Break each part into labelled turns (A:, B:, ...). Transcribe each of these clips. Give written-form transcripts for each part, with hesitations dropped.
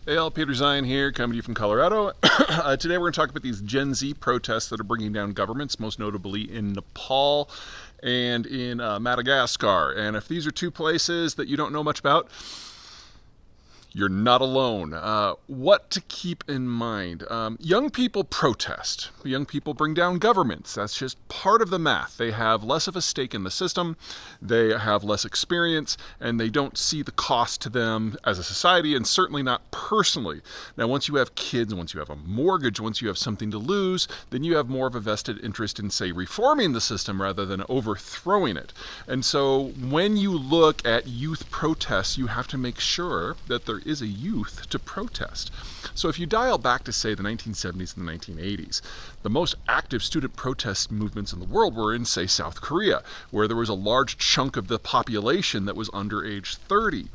A: Hey all, Peter Zeihan here, coming to you from Colorado. Today we're going to talk about these Gen Z protests that are bringing down governments, most notably in Nepal and in Madagascar. And if these are two places that you don't know much about, you're not alone. What to keep in mind? Young people protest. Young people bring down governments. That's just part of the math. They have less of a stake in the system, they have less experience, and they don't see the cost to them as a society, and certainly not personally. Now, once you have kids, once you have a mortgage, once you have something to lose, then you have more of a vested interest in, say, reforming the system rather than overthrowing it. And so when you look at youth protests, you have to make sure that there is a youth to protest. So if you dial back to, say, the 1970s and the 1980s, the most active student protest movements in the world were in, say, South Korea, where there was a large chunk of the population that was under age 30.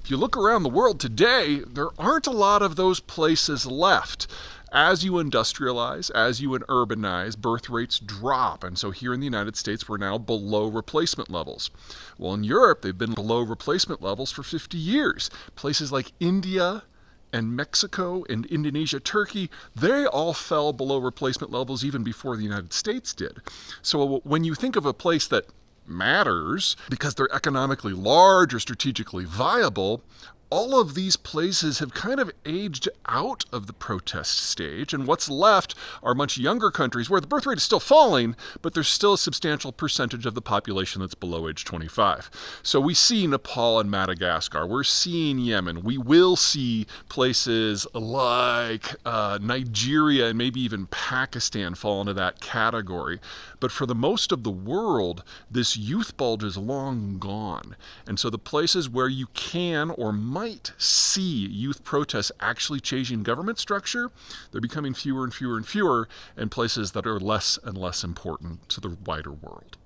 A: If you look around the world today, there aren't a lot of those places left. As you industrialize, as you urbanize, birth rates drop. And so here in the United States, we're now below replacement levels. Well, in Europe, they've been below replacement levels for 50 years. Places like India and Mexico and Indonesia, Turkey, they all fell below replacement levels even before the United States did. So when you think of a place that matters because they're economically large or strategically viable, all of these places have kind of aged out of the protest stage, and what's left are much younger countries where the birth rate is still falling, but there's still a substantial percentage of the population that's below age 25. So we see Nepal and Madagascar, we're seeing Yemen, we will see places like Nigeria and maybe even Pakistan fall into that category. But for the most of the world, this youth bulge is long gone. And so the places where you can or might see youth protests actually changing government structure, they're becoming fewer and fewer and fewer, and places that are less and less important to the wider world.